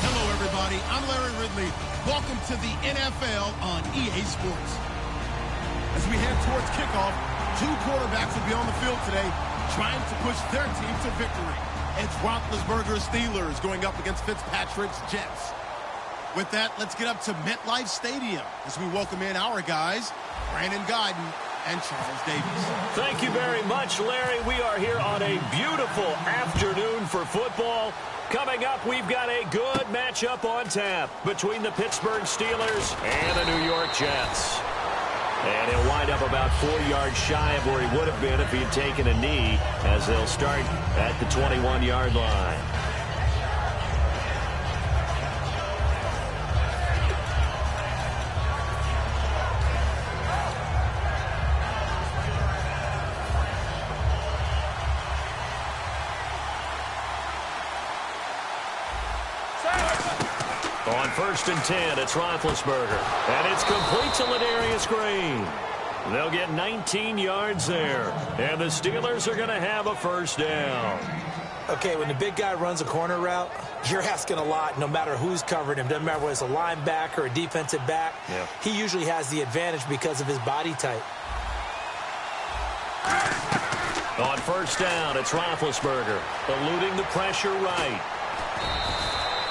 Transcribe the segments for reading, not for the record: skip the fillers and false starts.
Hello, everybody. I'm Larry Ridley. Welcome to the NFL on EA Sports. As we head towards kickoff, two quarterbacks will be on the field today trying to push their team to victory. It's Roethlisberger's Steelers going up against Fitzpatrick's Jets. With that, let's get up to MetLife Stadium as we welcome in our guys, Brandon Guyton and Charles Davis. Thank you very much, Larry. We are here on a beautiful afternoon for football. Coming up, we've got a good matchup on tap between the Pittsburgh Steelers and the New York Jets. And he'll wind up about 4 yards shy of where he would have been if he had taken a knee, as they'll start at the 21-yard line. On 1st and 10, it's Roethlisberger. And it's complete to Ladarius Green. They'll get 19 yards there. And the Steelers are going to have a first down. Okay, when the big guy runs a corner route, you're asking a lot no matter who's covering him. Doesn't matter whether it's a linebacker or a defensive back. Yeah. He usually has the advantage because of his body type. On 1st down, it's Roethlisberger, eluding the pressure right.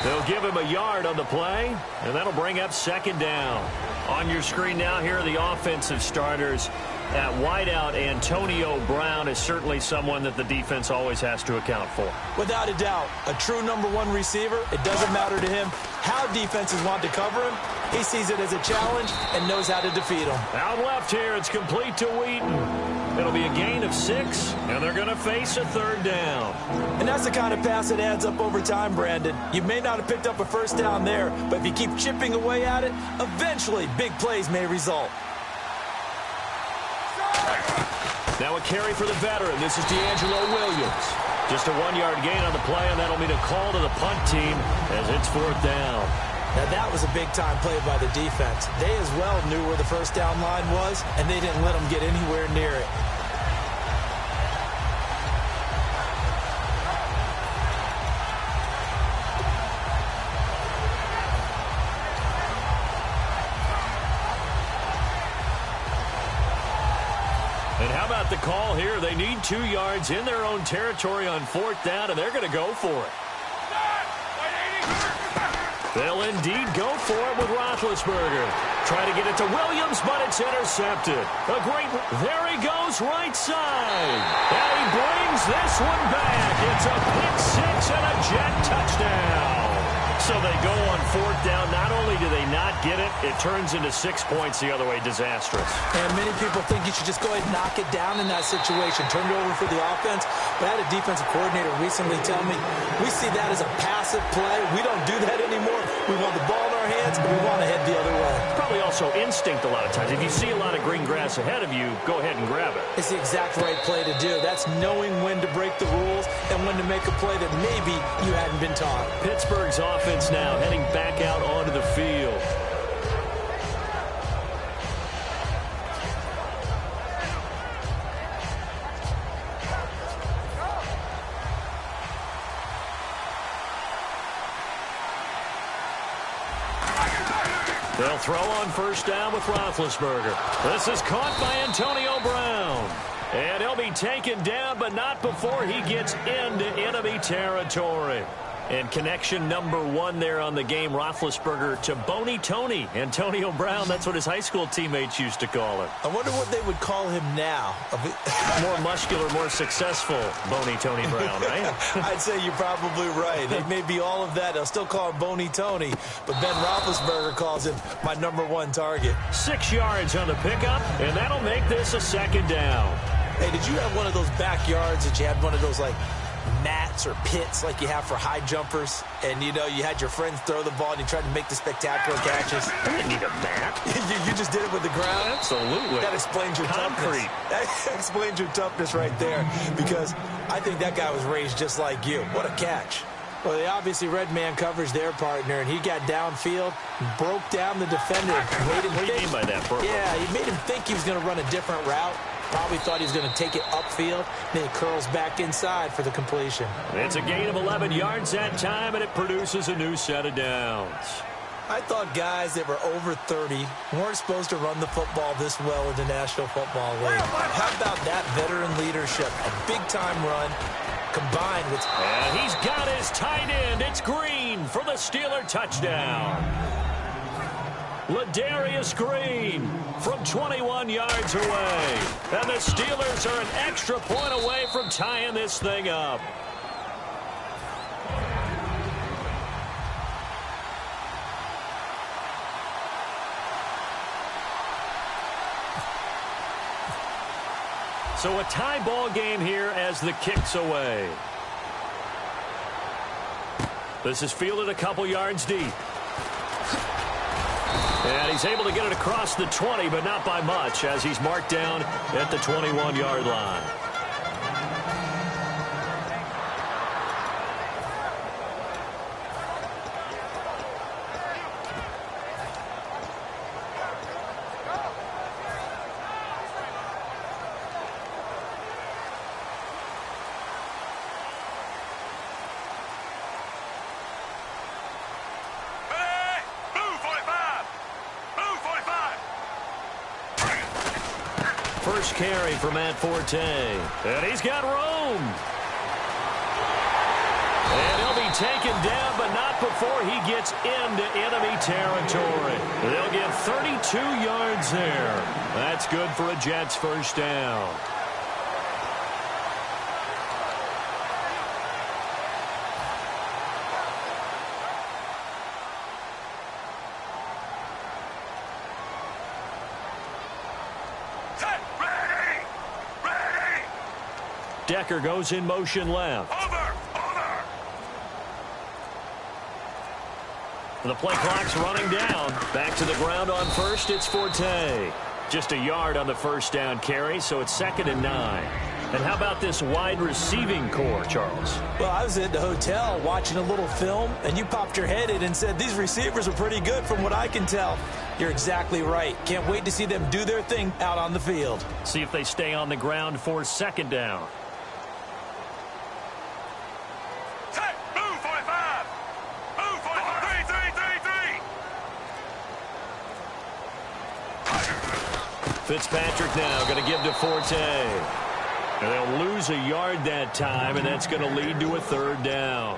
They'll give him a yard on the play, and that'll bring up 2nd down. On your screen now, here are the offensive starters. At wideout, Antonio Brown is certainly someone that the defense always has to account for. Without a doubt, a true #1 receiver. It doesn't matter to him how defenses want to cover him. He sees it as a challenge and knows how to defeat him. Out left here, it's complete to Wheaton. It'll be a gain of 6, and they're going to face a 3rd down. And that's the kind of pass that adds up over time, Brandon. You may not have picked up a first down there, but if you keep chipping away at it, eventually big plays may result. Now a carry for the veteran. This is D'Angelo Williams. Just a 1-yard gain on the play, and that'll mean a call to the punt team as it's 4th down. Now, that was a big-time play by the defense. They as well knew where the first down line was, and they didn't let them get anywhere near it. And how about the call here? They need 2 yards in their own territory on 4th down, and they're going to go for it. They'll indeed go for it with Roethlisberger. Try to get it to Williams, but it's intercepted. There he goes, right side. And he brings this one back. It's a pick 6 and a Jet touchdown. So they go on 4th down. Not only do they not get it, it turns into 6 points the other way. Disastrous. And many people think you should just go ahead and knock it down in that situation. Turn it over for the offense. But I had a defensive coordinator recently tell me, we see that as a passive play. We don't do that anymore. We want the ball in our hands, and we want to head the other way. Probably also instinct a lot of times. If you see a lot of green grass ahead of you, go ahead and grab it. It's the exact right play to do. That's knowing when to break the rules and when to make a play that maybe you hadn't been taught. Pittsburgh's offense now heading back out onto the field. They'll throw on 1st down with Roethlisberger. This is caught by Antonio Brown. And he'll be taken down, but not before he gets into enemy territory. And connection #1 there on the game, Roethlisberger to Boney Tony. Antonio Brown, that's what his high school teammates used to call him. I wonder what they would call him now. More muscular, more successful Boney Tony Brown, right? I'd say you're probably right. They may be all of that. They'll still call him Boney Tony, but Ben Roethlisberger calls him my #1 target. 6 yards on the pickup, and that'll make this a 2nd down. Hey, did you have one of those backyards that you had one of those, like, mats or pits like you have for high jumpers, and you know you had your friends throw the ball and you tried to make the spectacular catches? I didn't need a mat. you just did it with the ground? Absolutely. That explains your concrete. Toughness. That explains your toughness right there, because I think that guy was raised just like you. What a catch. Well, they obviously read man coverage their partner, and he got downfield, broke down the defender. What do you mean by that, Burke? Yeah, he made him think he was going to run a different route. Probably thought he was going to take it upfield. Then he curls back inside for the completion. It's a gain of 11 yards that time, and it produces a new set of downs. I thought guys that were over 30 weren't supposed to run the football this well in the National Football League. How about that veteran leadership? A big-time run combined with... And he's got his tight end. It's Green for the Steeler touchdown. Ladarius Green from 21 yards away. And the Steelers are an extra point away from tying this thing up. So a tie ball game here as the kick's away. This is fielded a couple yards deep. And he's able to get it across the 20, but not by much, as he's marked down at the 21-yard line. First carry for Matt Forte. And he's got room. And he'll be taken down, but not before he gets into enemy territory. They'll get 32 yards there. That's good for a Jets first down. Decker goes in motion left. Over. The play clock's running down. Back to the ground on first. It's Forte. Just a yard on the first down carry, so it's 2nd and 9. And how about this wide receiving core, Charles? Well, I was at the hotel watching a little film, and you popped your head in and said, these receivers are pretty good from what I can tell. You're exactly right. Can't wait to see them do their thing out on the field. See if they stay on the ground for 2nd down. Fitzpatrick now going to give to Forte. And they'll lose a yard that time, and that's going to lead to a 3rd down.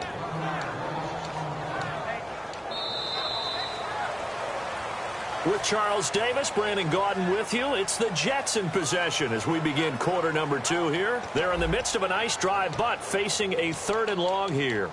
With Charles Davis, Brandon Gaudin with you. It's the Jets in possession as we begin quarter number 2 here. They're in the midst of a nice drive, but facing a 3rd and long here.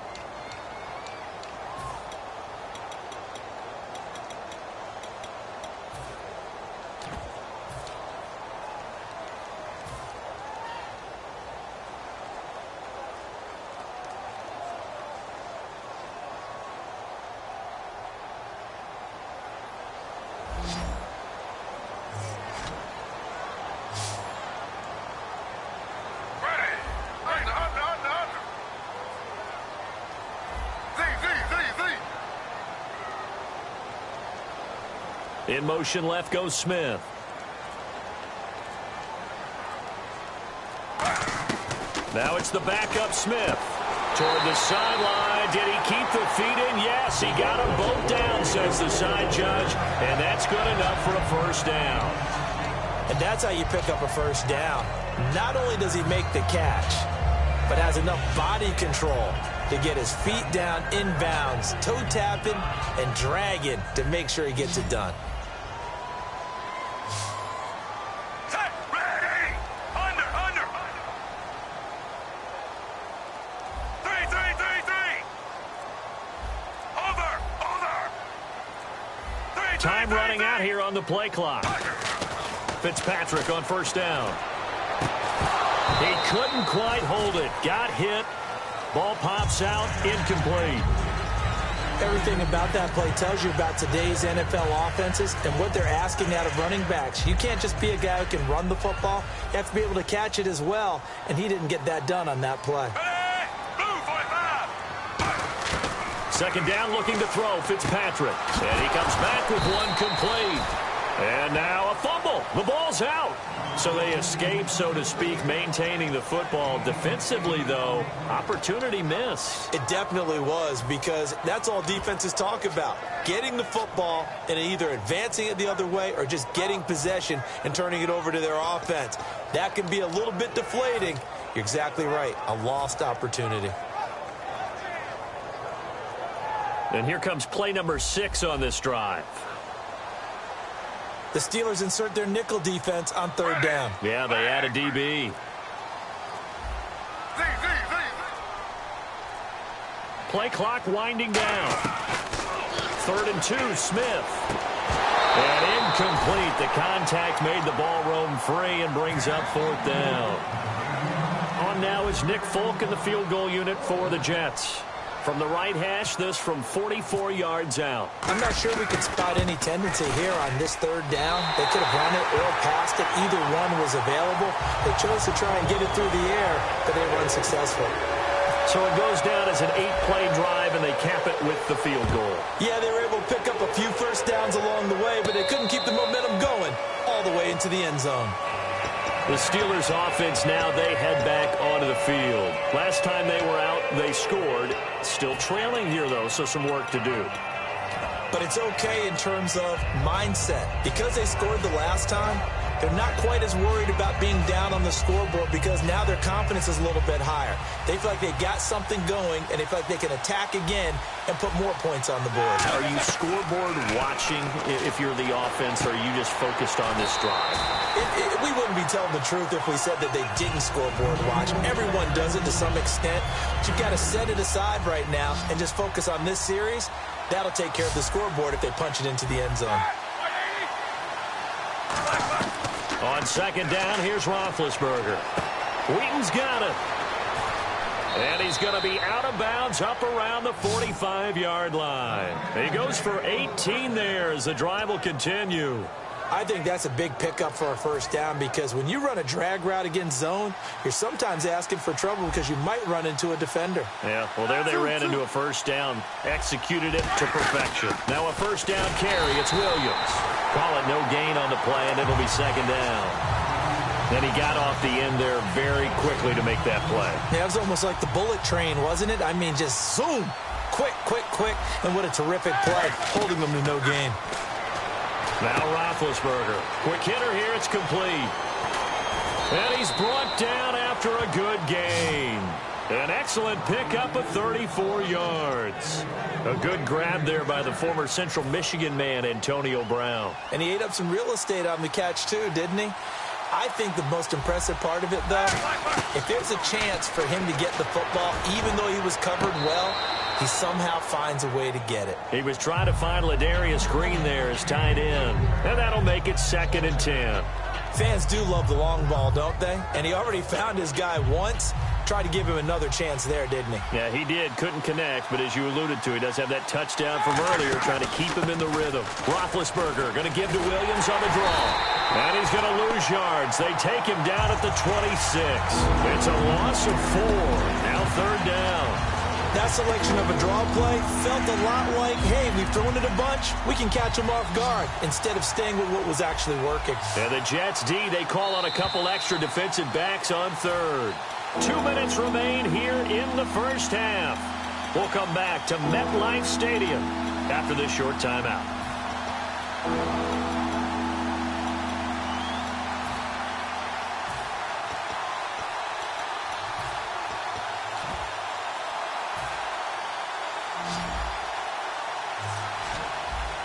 In motion left goes Smith. Now it's the backup Smith. Toward the sideline. Did he keep the feet in? Yes, he got them both down, says the side judge. And that's good enough for a first down. And that's how you pick up a first down. Not only does he make the catch, but has enough body control to get his feet down inbounds, toe tapping and dragging to make sure he gets it done. Time running out here on the play clock. Fitzpatrick on first down. He couldn't quite hold it. Got hit. Ball pops out. Incomplete. Everything about that play tells you about today's NFL offenses and what they're asking out of running backs. You can't just be a guy who can run the football. You have to be able to catch it as well, and he didn't get that done on that play. 2nd down, looking to throw. Fitzpatrick. And he comes back with one complete. And now a fumble. The ball's out. So they escape, so to speak, maintaining the football. Defensively, though, opportunity miss. It definitely was, because that's all defenses talk about. Getting the football and either advancing it the other way or just getting possession and turning it over to their offense. That can be a little bit deflating. You're exactly right. A lost opportunity. And here comes play number 6 on this drive. The Steelers insert their nickel defense on 3rd down. Yeah, they add a DB. Play clock winding down. 3rd and 2, Smith. And incomplete. The contact made the ball roam free and brings up 4th down. On now is Nick Folk in the field goal unit for the Jets. From the right hash, this from 44 yards out. I'm not sure we could spot any tendency here on this 3rd down. They could have run it or passed it. Either one was available. They chose to try and get it through the air, but they were unsuccessful. So it goes down as an 8-play drive, and they cap it with the field goal. Yeah, they were able to pick up a few first downs along the way, but they couldn't keep the momentum going all the way into the end zone. The Steelers offense now, they head back onto the field. Last time they were out, they scored. Still trailing here, though, so some work to do. But it's okay in terms of mindset. Because they scored the last time, they're not quite as worried about being down on the scoreboard because now their confidence is a little bit higher. They feel like they got something going, and they feel like they can attack again and put more points on the board. Are you scoreboard watching if you're the offense, or are you just focused on this drive? We wouldn't be telling the truth if we said that they didn't scoreboard watch. Everyone does it to some extent. But you've got to set it aside right now and just focus on this series. That'll take care of the scoreboard if they punch it into the end zone. On 2nd down, here's Roethlisberger. Wheaton's got it. And he's going to be out of bounds up around the 45-yard line. He goes for 18 there as the drive will continue. I think that's a big pickup for a 1st down, because when you run a drag route against zone, you're sometimes asking for trouble because you might run into a defender. Yeah, well, there they ran into a 1st down, executed it to perfection. Now a 1st down carry, it's Williams. Call it no gain on the play, and it'll be 2nd down. Then he got off the end there very quickly to make that play. Yeah, it was almost like the bullet train, wasn't it? I mean, just zoom, quick, quick, quick, and what a terrific play, holding them to no gain. Now Roethlisberger. Quick hitter here. It's complete. And he's brought down after a good gain. An excellent pickup of 34 yards. A good grab there by the former Central Michigan man, Antonio Brown. And he ate up some real estate on the catch, too, didn't he? I think the most impressive part of it, though, if there's a chance for him to get the football, even though he was covered well, he somehow finds a way to get it. He was trying to find Ladarius Green there as tight end. And that'll make it 2nd and 10. Fans do love the long ball, don't they? And he already found his guy once. Tried to give him another chance there, didn't he? Yeah, he did. Couldn't connect, but as you alluded to, he does have that touchdown from earlier, trying to keep him in the rhythm. Roethlisberger going to give to Williams on the draw. And he's going to lose yards. They take him down at the 26. It's a loss of 4. Now 3rd down. That selection of a draw play felt a lot like, hey, we've thrown it a bunch, we can catch them off guard, instead of staying with what was actually working. And the Jets D, they call on a couple extra defensive backs on 3rd. 2 minutes remain here in the 1st half. We'll come back to MetLife Stadium after this short timeout.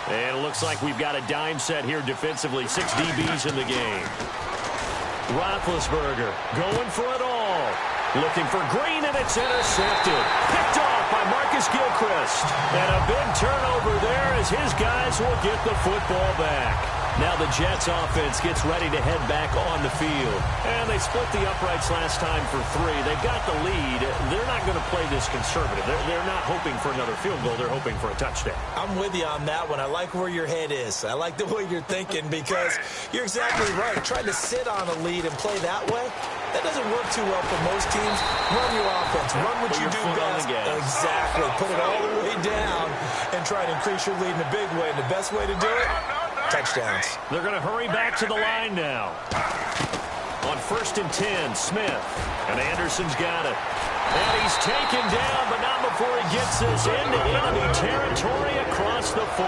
And it looks like we've got a dime set here defensively. 6 DBs in the game. Roethlisberger going for it all. Looking for Green, and it's intercepted. Picked off by Marcus Gilchrist. And a big turnover there as his guys will get the football back. Now the Jets offense gets ready to head back on the field. And they split the uprights last time for 3. They've got the lead. They're not going to play this conservative. They're not hoping for another field goal. They're hoping for a touchdown. I'm with you on that one. I like where your head is. I like the way you're thinking, because you're exactly right. Trying to sit on a lead and play that way, that doesn't work too well for most teams. Run your offense. Run what you do best. Exactly. Put it all the way down and try to increase your lead in a big way. And the best way to do it, touchdowns. They're going to hurry back to the line now. On 1st and 10, Smith. And Anderson's got it. And he's taken down, but not before he gets this into enemy territory across the 40.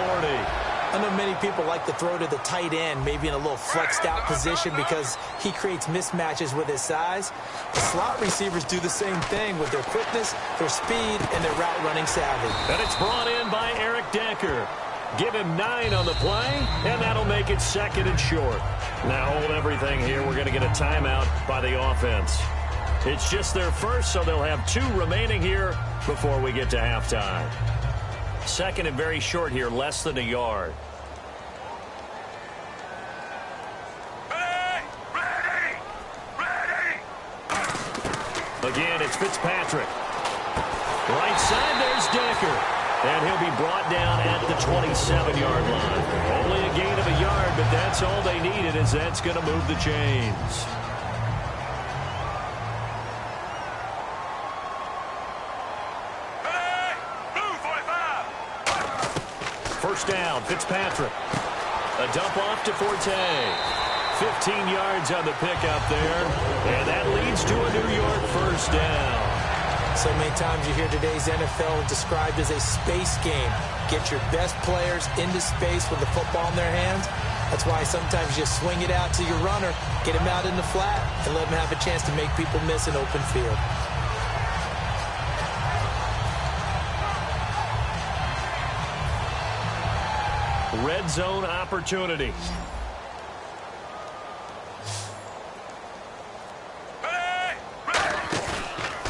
I know many people like to throw to the tight end, maybe in a little flexed out position because he creates mismatches with his size. The slot receivers do the same thing with their quickness, their speed, and their route running savvy. And it's brought in by Eric Decker. Give him 9 on the play, and that'll make it 2nd and short. Now hold everything here. We're going to get a timeout by the offense. It's just their first, so they'll have 2 remaining here before we get to halftime. 2nd and very short here, less than a yard. Again, it's Fitzpatrick. Right side, there's Decker. And he'll be brought down at the 27-yard line. Only a gain of a yard, but that's all they needed, as that's going to move the chains. First down, Fitzpatrick. A dump off to Forte. 15 yards on the pickup there. And that leads to a New York first down. So many times you hear today's NFL described as a space game. Get your best players into space with the football in their hands. That's why sometimes you swing it out to your runner, get him out in the flat, and let him have a chance to make people miss an open field. Red zone opportunity.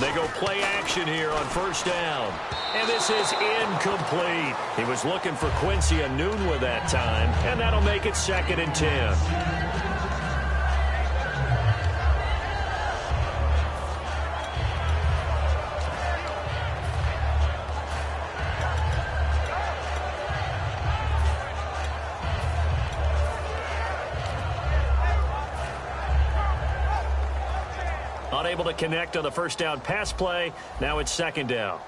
They go play action here on first down. And this is incomplete. He was looking for Quincy Enunwa that time, and that'll make it 2nd and 10. Unable to connect on the first down pass play. Now it's 2nd down.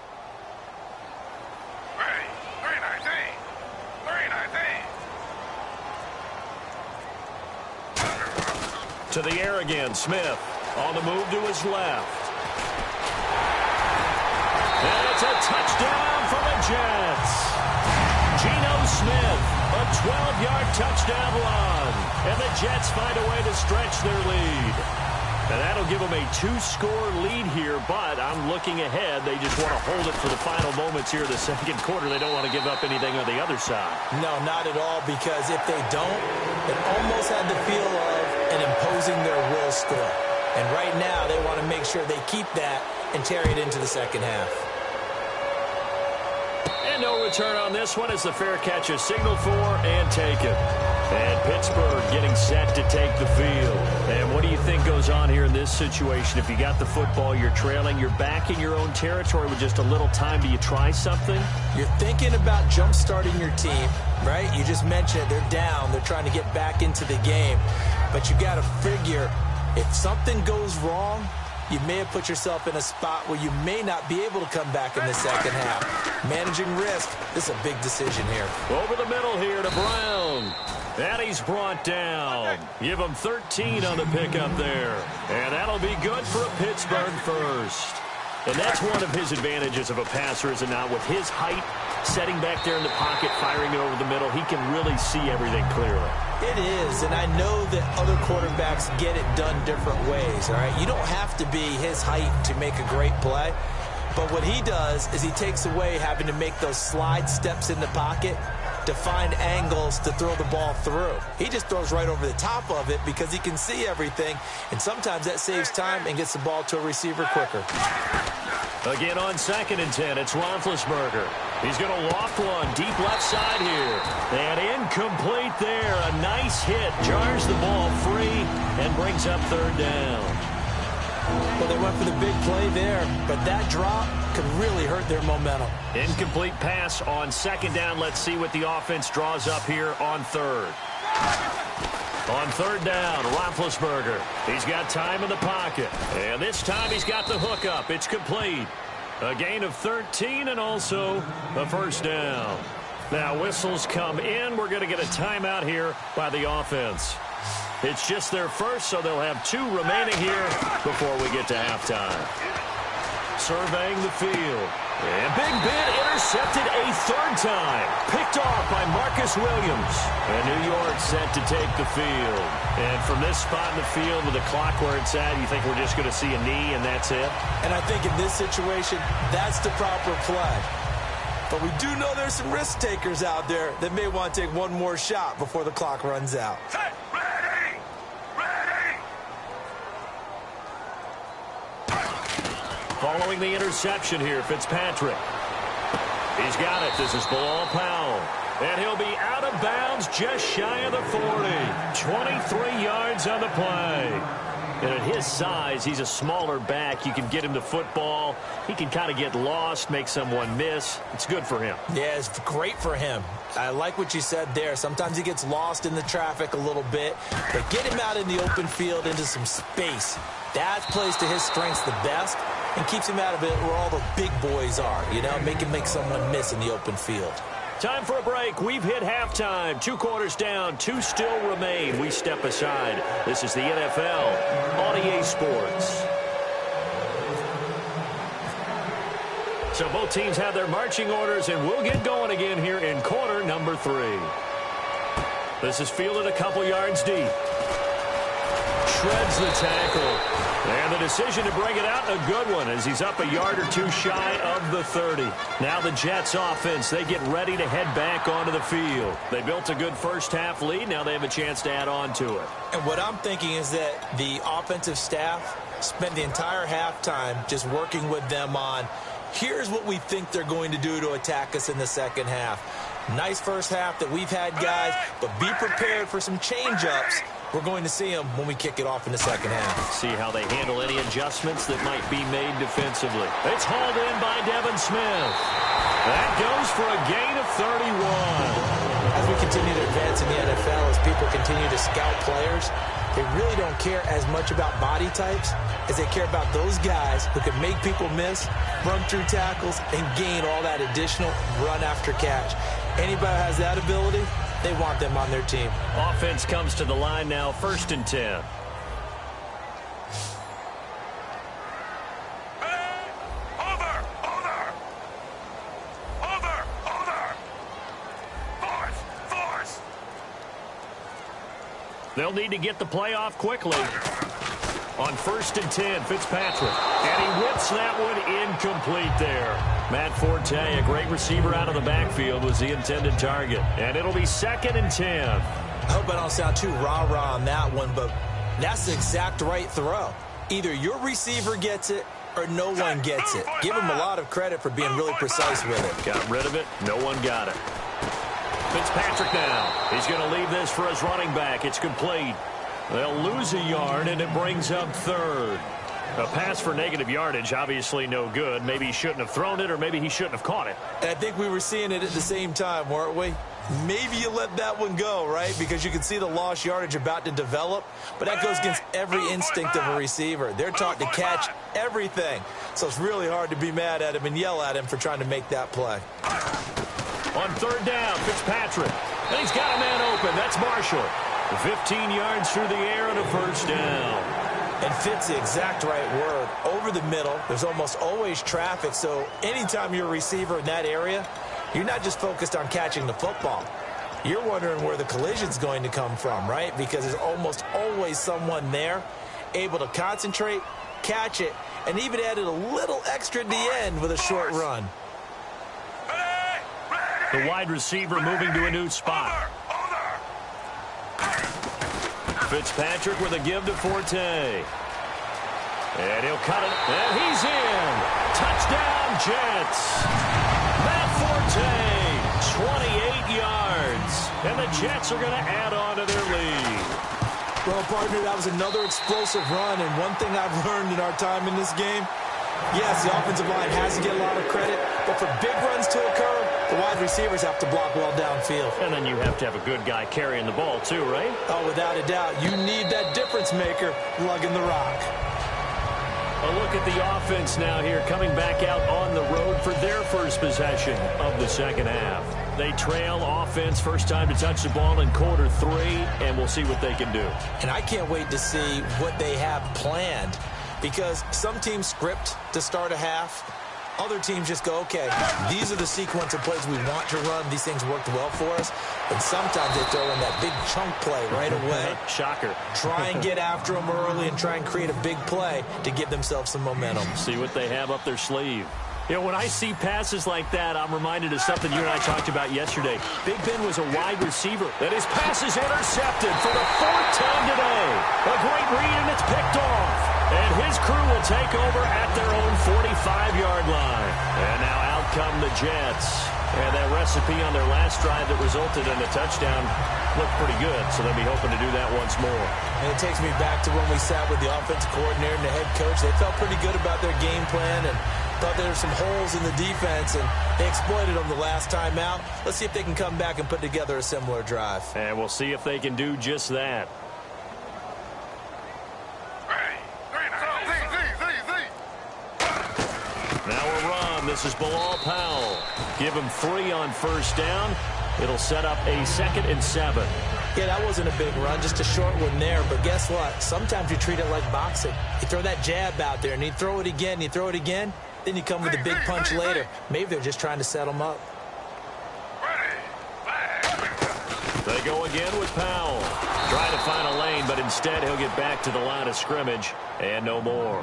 To the air again, Smith. On the move to his left. And it's a touchdown for the Jets. Geno Smith, a 12-yard touchdown run. And the Jets find a way to stretch their lead. And that'll give them a 2-score lead here, but I'm looking ahead. They just want to hold it for the final moments here of the 2nd quarter. They don't want to give up anything on the other side. No, not at all, because if they don't, it almost had the feel of an imposing their will score. And right now, they want to make sure they keep that and carry it into the second half. And no return on this one as the fair catch is signaled for and taken. And Pittsburgh getting set to take the field. And what do you think goes on here in this situation? If you got the football, you're trailing, you're back in your own territory with just a little time. Do you try something? You're thinking about jump-starting your team, right? You just mentioned it. They're down. They're trying to get back into the game. But you got to figure, if something goes wrong, you may have put yourself in a spot where you may not be able to come back in the second half. Managing risk, this is a big decision here. Over the middle here to Brown. And he's brought down. Give him 13 on the pickup there. And that'll be good for a Pittsburgh first. And that's one of his advantages of a passer, is it not? With his height, setting back there in the pocket, firing it over the middle, he can really see everything clearly. It is, and I know that other quarterbacks get it done different ways, all right? You don't have to be his height to make a great play. But what he does is he takes away having to make those slide steps in the pocket to find angles to throw the ball through. He just throws right over the top of it because he can see everything, and sometimes that saves time and gets the ball to a receiver quicker. Again on 2nd and 10, it's Roethlisberger. He's going to loft one deep left side here. And incomplete there. A nice hit. Jars the ball free and brings up 3rd down. Well, they went for the big play there, but that drop could really hurt their momentum. Incomplete pass on 2nd down. Let's see what the offense draws up here on 3rd. On 3rd down, Roethlisberger. He's got time in the pocket. And this time he's got the hook up. It's complete. A gain of 13 and also a first down. Now whistles come in. We're going to get a timeout here by the offense. It's just their first, so they'll have 2 remaining here before we get to halftime. Surveying the field. And Big Ben intercepted a 3rd time. Picked off by Marcus Williams. And New York set to take the field. And from this spot in the field with the clock where it's at, you think we're just going to see a knee and that's it? And I think in this situation, that's the proper play. But we do know there's some risk takers out there that may want to take one more shot before the clock runs out. Following the interception here, Fitzpatrick. He's got it. This is Bilal Powell. And he'll be out of bounds just shy of the 40. 23 yards on the play. And at his size, he's a smaller back. You can get him the football. He can kind of get lost, make someone miss. It's good for him. Yeah, it's great for him. I like what you said there. Sometimes he gets lost in the traffic a little bit. But get him out in the open field into some space. That plays to his strengths the best and keeps him out of it where all the big boys are, you know, make someone miss in the open field. Time for a break. We've hit halftime. 2 quarters down. 2 still remain. We step aside. This is the NFL on EA Sports. So both teams have their marching orders, and we'll get going again here in quarter number 3. This is fielded a couple yards deep. Shreds the tackle. And the decision to bring it out, a good one, as he's up a yard or 2 shy of the 30. Now the Jets offense, they get ready to head back onto the field. They built a good first-half lead. Now they have a chance to add on to it. And what I'm thinking is that the offensive staff spent the entire halftime just working with them on, here's what we think they're going to do to attack us in the second half. Nice first half that we've had, guys, but be prepared for some change-ups. We're going to see them when we kick it off in the second half. See how they handle any adjustments that might be made defensively. It's hauled in by Devin Smith. That goes for a gain of 31. As we continue to advance in the NFL, as people continue to scout players, they really don't care as much about body types as they care about those guys who can make people miss, run through tackles, and gain all that additional run after catch. Anybody who has that ability, they want them on their team. Offense comes to the line now, 1st and 10. They'll need to get the play off quickly. On 1st and 10, Fitzpatrick. And he whips that one incomplete there. Matt Forte, a great receiver out of the backfield, was the intended target. And it'll be 2nd and 10. I hope I don't sound too rah-rah on that one, but that's the exact right throw. Either your receiver gets it or no one gets it. Give him a lot of credit for being really precise with it. Got rid of it. No one got it. Fitzpatrick now. He's going to leave this for his running back. It's complete. They'll lose a yard, and it brings up 3rd. A pass for negative yardage, obviously no good. Maybe he shouldn't have thrown it, or maybe he shouldn't have caught it. And I think we were seeing it at the same time, weren't we? Maybe you let that one go, right? Because you can see the lost yardage about to develop. But that goes against every instinct of a receiver. They're taught to catch everything. So it's really hard to be mad at him and yell at him for trying to make that play. On 3rd down, Fitzpatrick. And he's got a man open. That's Marshall. 15 yards through the air and a 1st down. And Fitz the exact right word. Over the middle, there's almost always traffic. So anytime you're a receiver in that area, you're not just focused on catching the football. You're wondering where the collision's going to come from, right? Because there's almost always someone there able to concentrate, catch it, and even added a little extra at the end with a short run. The wide receiver moving to a new spot. Fitzpatrick with a give to Forte. And he'll cut it. And he's in. Touchdown, Jets. Matt Forte, 28 yards. And the Jets are going to add on to their lead. Well, partner, that was another explosive run. And one thing I've learned in our time in this game, yes, the offensive line has to get a lot of credit. But for big runs to occur, the wide receivers have to block well downfield. And then you have to have a good guy carrying the ball too, right? Oh, without a doubt. You need that difference maker lugging the rock. A look at the offense now here, coming back out on the road for their first possession of the second half. They trail offense, first time to touch the ball in quarter 3, and we'll see what they can do. And I can't wait to see what they have planned, because some teams script to start a half. Other teams just go, okay, these are the sequence of plays we want to run. These things worked well for us. And sometimes they throw in that big chunk play right away. Shocker. Try and get after them early and try and create a big play to give themselves some momentum. See what they have up their sleeve. You know, when I see passes like that, I'm reminded of something you and I talked about yesterday. Big Ben was a wide receiver, and his pass is intercepted for the 4th time today. A great read, and it's picked off. And his crew will take over at their own 45-yard line. And now out come the Jets. And that recipe on their last drive that resulted in a touchdown looked pretty good, so they'll be hoping to do that once more. And it takes me back to when we sat with the offensive coordinator and the head coach. They felt pretty good about their game plan and thought there were some holes in the defense, and they exploited them the last time out. Let's see if they can come back and put together a similar drive. And we'll see if they can do just that. Now a run. This is Bilal Powell. Give him 3 on first down. It'll set up a 2nd and 7. Yeah, that wasn't a big run, just a short one there. But guess what? Sometimes you treat it like boxing. You throw that jab out there, and you throw it again, you throw it again. Then you come with a big punch later. Maybe they're just trying to set them up. They go again with Powell. Trying to find a lane, but instead he'll get back to the line of scrimmage and no more.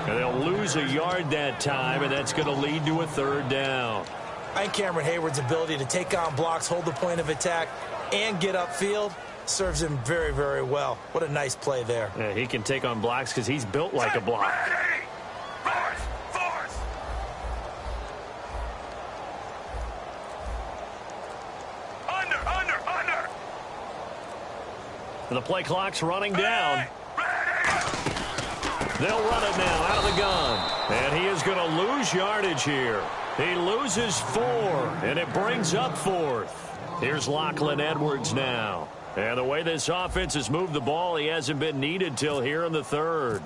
And they'll lose a yard that time, and that's going to lead to a 3rd down. I think Cameron Hayward's ability to take on blocks, hold the point of attack, and get upfield serves him very, very well. What a nice play there. Yeah, he can take on blocks because he's built like a block. The play clock's running down. They'll run it now out of the gun. And he is going to lose yardage here. He loses 4, and it brings up 4th. Here's Lachlan Edwards now. And the way this offense has moved the ball, he hasn't been needed till here in the 3rd.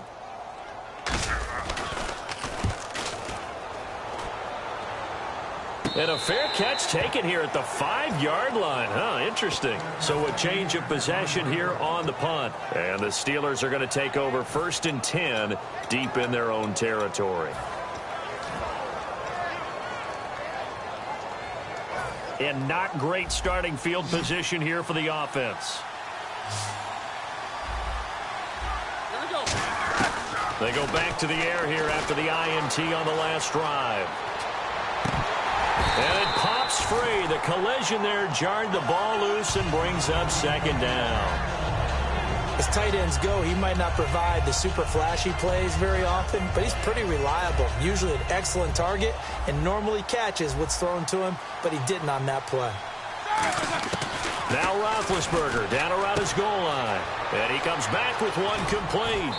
And a fair catch taken here at the 5-yard line. Interesting. So a change of possession here on the punt. And the Steelers are going to take over 1st and 10 deep in their own territory. And not great starting field position here for the offense. They go back to the air here after the INT on the last drive. And it pops free. The collision there jarred the ball loose and brings up 2nd down. As tight ends go, he might not provide the super flashy plays very often, but he's pretty reliable. Usually an excellent target and normally catches what's thrown to him, but he didn't on that play. Now Roethlisberger down around his goal line. And he comes back with one complete.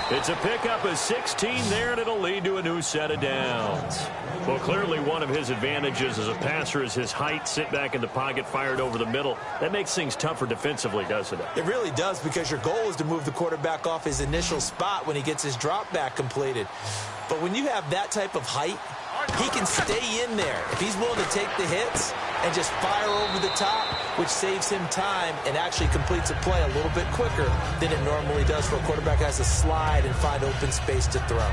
It's a pickup of 16 there, and it'll lead to a new set of downs. Well, clearly one of his advantages as a passer is his height. Sit back in the pocket, fired over the middle. That makes things tougher defensively, doesn't it? It really does, because your goal is to move the quarterback off his initial spot when he gets his drop back completed. But when you have that type of height, he can stay in there if he's willing to take the hits and just fire over the top, which saves him time and actually completes a play a little bit quicker than it normally does for a quarterback who has to slide and find open space to throw.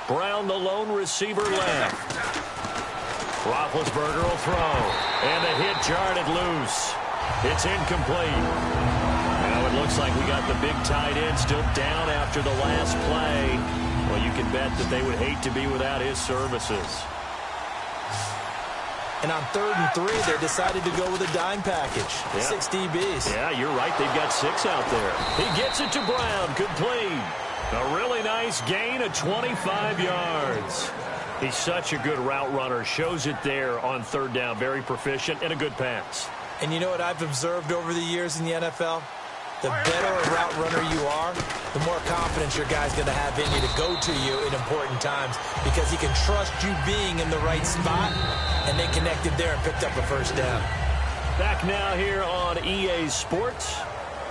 Brown, the lone receiver, left. Roethlisberger will throw. And the hit jarred it loose. It's incomplete. Now it looks like we got the big tight end still down after the last play. Well, you can bet that they would hate to be without his services. And on 3rd and 3, they decided to go with a dime package. Yeah. 6 DBs. Yeah, you're right. They've got 6 out there. He gets it to Brown. Complete. A really nice gain of 25 yards. He's such a good route runner. Shows it there on 3rd down. Very proficient and a good pass. And you know what I've observed over the years in the NFL? The better a route runner you are, the more confidence your guy's going to have in you to go to you in important times, because he can trust you being in the right spot, and they connected there and picked up a 1st down. Back now here on EA Sports.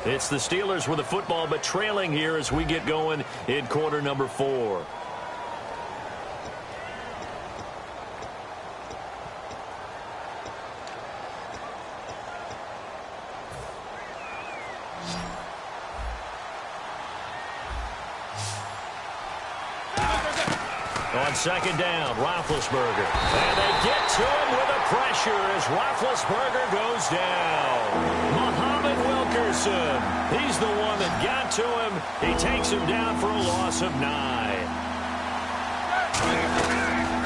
It's the Steelers with the football, but trailing here as we get going in quarter number 4. On second down, Roethlisberger. And they get to him with a pressure as Roethlisberger goes down. Muhammad Wilkerson. He's the one that got to him. He takes him down for a loss of 9.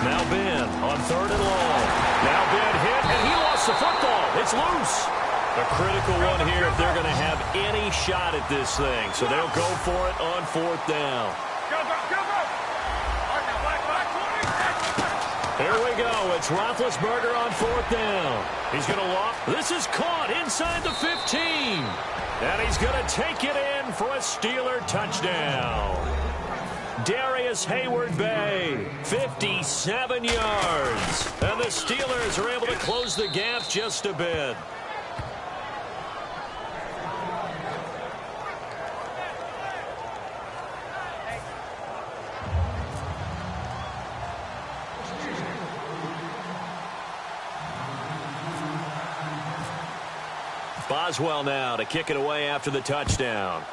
Now Ben on third and long. Now Ben hit, and he lost the football. It's loose. A critical one here if they're going to have any shot at this thing. So they'll go for it on fourth down. Here we go. It's Roethlisberger on fourth down. He's going to loft. This is caught inside the 15. And he's going to take it in for a Steeler touchdown. Darius Hayward-Bay, 57 yards. And the Steelers are able to close the gap just a bit. Boswell now to kick it away after the touchdown.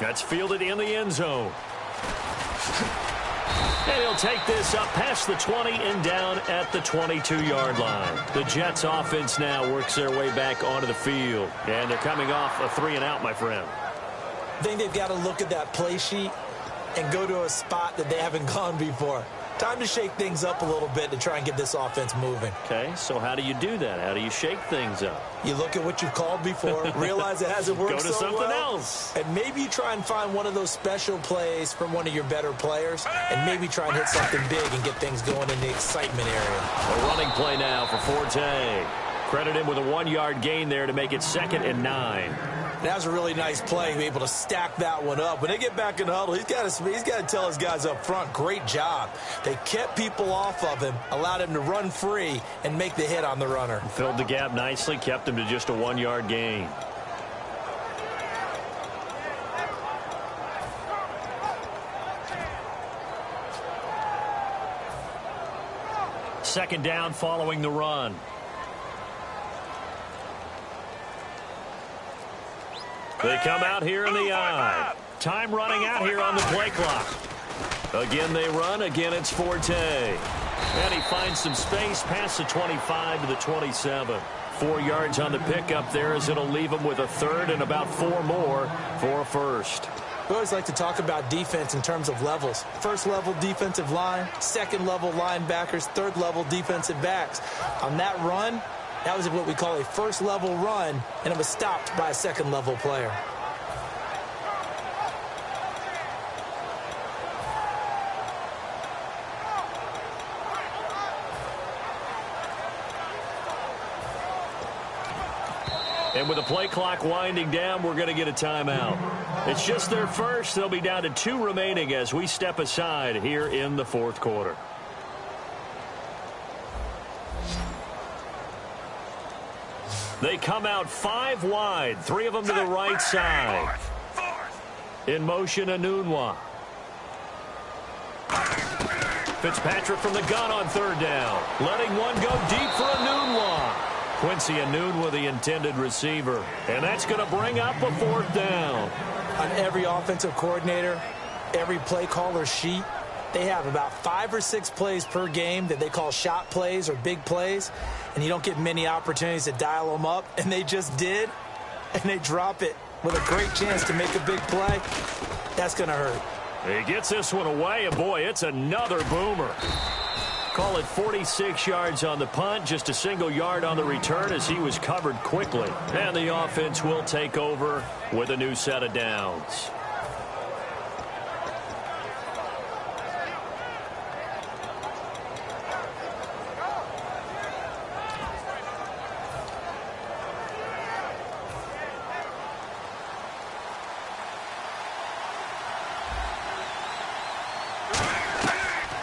That's fielded in the end zone. And he'll take this up past the 20 and down at the 22-yard line. The Jets offense now works their way back onto the field. And they're coming off a 3-and-out, my friend. I think they've got to look at that play sheet and go to a spot that they haven't gone before. Time to shake things up a little bit to try and get this offense moving. Okay, so how do you do that? How do you shake things up? You look at what you've called before, realize it hasn't worked so well. Go to something else. And maybe you try and find one of those special plays from one of your better players, and maybe try and hit something big and get things going in the excitement area. A running play now for Forte. Credit him with a 1-yard gain there to make it 2nd and 9. That was a really nice play, to be able to stack that one up. When they get back in the huddle, he's got to tell his guys up front, great job. They kept people off of him, allowed him to run free, and make the hit on the runner. Filled the gap nicely, kept him to just a 1-yard gain. Second down following the run. They come out here in the eye. Time running out here on the play clock. Again they run. Again it's Forte. And he finds some space past the 25 to the 27. 4 yards on the pickup there as it'll leave him with a third and about 4 more for a first. We always like to talk about defense in terms of levels. First level defensive line, second level linebackers, third level defensive backs. On that run, that was what we call a first level run, and it was stopped by a second level player. And with the play clock winding down, we're going to get a timeout. It's just their first. They'll be down to 2 remaining as we step aside here in the fourth quarter. They come out 5 wide, 3 of them to the right side. In motion, Enunwa. Fitzpatrick from the gun on third down. Letting one go deep for Enunwa. Quincy Enunwa, the intended receiver. And that's going to bring up a fourth down. On every offensive coordinator, every play caller sheet, they have about 5 or 6 plays per game that they call shot plays or big plays, and you don't get many opportunities to dial them up, and they just did, and they drop it with a great chance to make a big play. That's going to hurt. He gets this one away, and boy, it's another boomer. Call it 46 yards on the punt, just a single yard on the return as he was covered quickly. And the offense will take over with a new set of downs.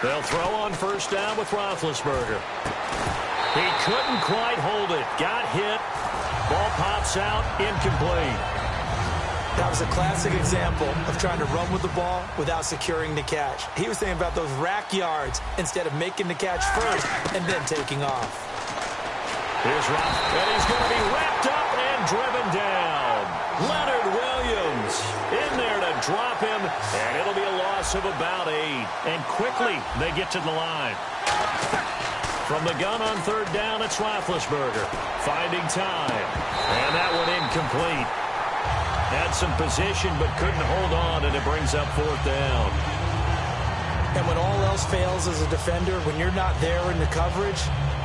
They'll throw on first down with Roethlisberger. He couldn't quite hold it. Got hit. Ball pops out, incomplete. That was a classic example of trying to run with the ball without securing the catch. He was thinking about those rack yards instead of making the catch first and then taking off. Here's Ruff, and he's going to be wrapped up and driven down. Leonard Williams in there to drop him, and it'll be a loss of about 8. And quickly, they get to the line. From the gun on third down, it's Roethlisberger finding time. And that one incomplete. Had some position but couldn't hold on, and it brings up fourth down. And when all else fails as a defender, when you're not there in the coverage,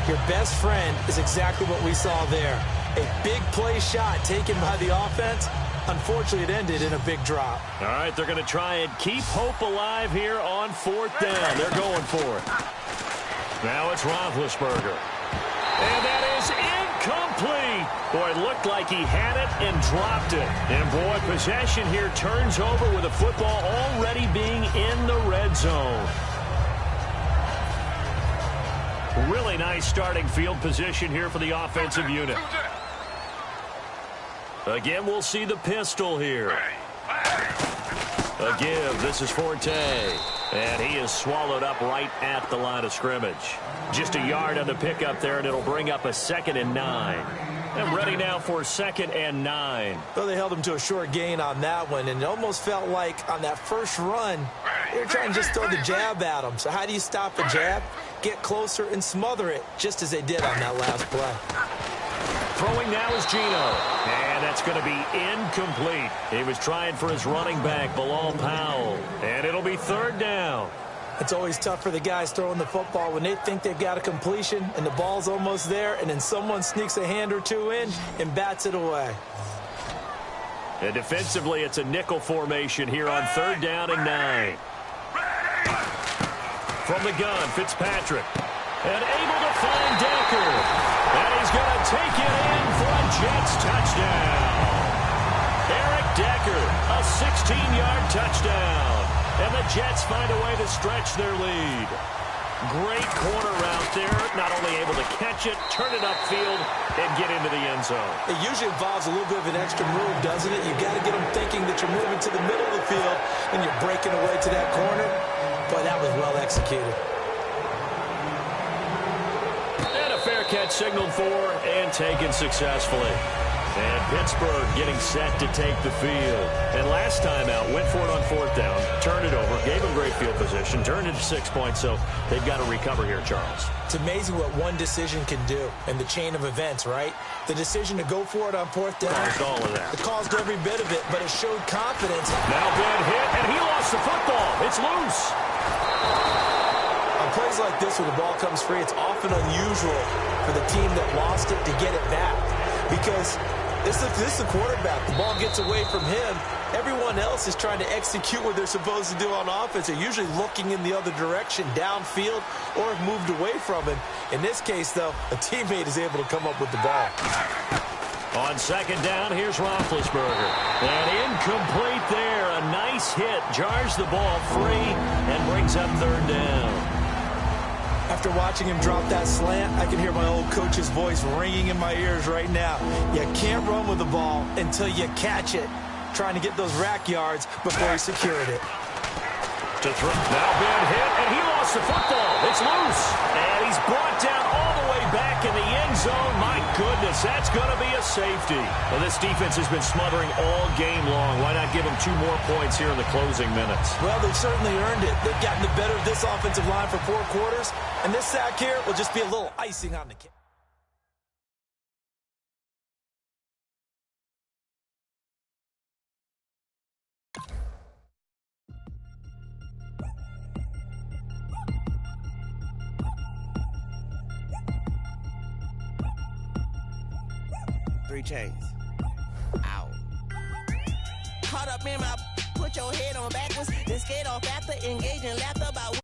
your best friend is exactly what we saw there. A big play shot taken by the offense. Unfortunately, it ended in a big drop. All right, they're going to try and keep hope alive here on fourth down. They're going for it. Now it's Roethlisberger. And that is incomplete. Boy, it looked like he had it and dropped it. And, boy, possession here turns over with the football already being in the red zone. Really nice starting field position here for the offensive unit. Again, we'll see the pistol here. A give. This is Forte. And he is swallowed up right at the line of scrimmage. Just a yard on the pickup there, and it'll bring up a 2nd and 9. And ready now for 2nd and 9. Well, they held him to a short gain on that one, and it almost felt like on that first run, they were trying to just throw the jab at him. So how do you stop the jab? Get closer and smother it, just as they did on that last play. Throwing now is Geno. And that's going to be incomplete. He was trying for his running back, Bilal Powell. And it'll be 3rd down. It's always tough for the guys throwing the football when they think they've got a completion and the ball's almost there, and then someone sneaks a hand or two in and bats it away. And defensively, it's a nickel formation here on 3rd down and 9. From the gun, Fitzpatrick. And able to find Decker. And he's going to take it in for a Jets touchdown. Eric Decker, a 16-yard touchdown. And the Jets find a way to stretch their lead. Great corner route there. Not only able to catch it, turn it upfield, and get into the end zone. It usually involves a little bit of an extra move, doesn't it? You've got to get them thinking that you're moving to the middle of the field and you're breaking away to that corner. Boy, that was well executed. And a fair catch signaled for and taken successfully. And Pittsburgh getting set to take the field. And last time out, went for it on 4th down, turned it over, gave them great field position, turned it to 6 points, so they've got to recover here, Charles. It's amazing what one decision can do in the chain of events, right? The decision to go for it on 4th down. Caused all of that. It caused every bit of it, but it showed confidence. Now Ben hit, and he lost the football. It's loose. On plays like this, when the ball comes free, it's often unusual for the team that lost it to get it back. Because this is the quarterback. The ball gets away from him. Everyone else is trying to execute what they're supposed to do on offense. They're usually looking in the other direction, downfield, or have moved away from him. In this case, though, a teammate is able to come up with the ball. On 2nd down, here's Roethlisberger. And incomplete there. A nice hit. Jars the ball free and brings up 3rd down. After watching him drop that slant, I can hear my old coach's voice ringing in my ears right now. You can't run with the ball until you catch it. Trying to get those rack yards before he secured it. To throw. Now Ben hit, and he lost the football. It's loose. And he's brought down all the way back in the end zone. My goodness, that's going to be a safety. Well, this defense has been smothering all game long. Why not give them 2 more points here in the closing minutes? Well, they've certainly earned it. They've gotten the better of this offensive line for 4 quarters. And this sack here will just be a little icing on the cake. Three chains. Ow. Caught up in my, put your head on backwards, then skate off after engaging laughter about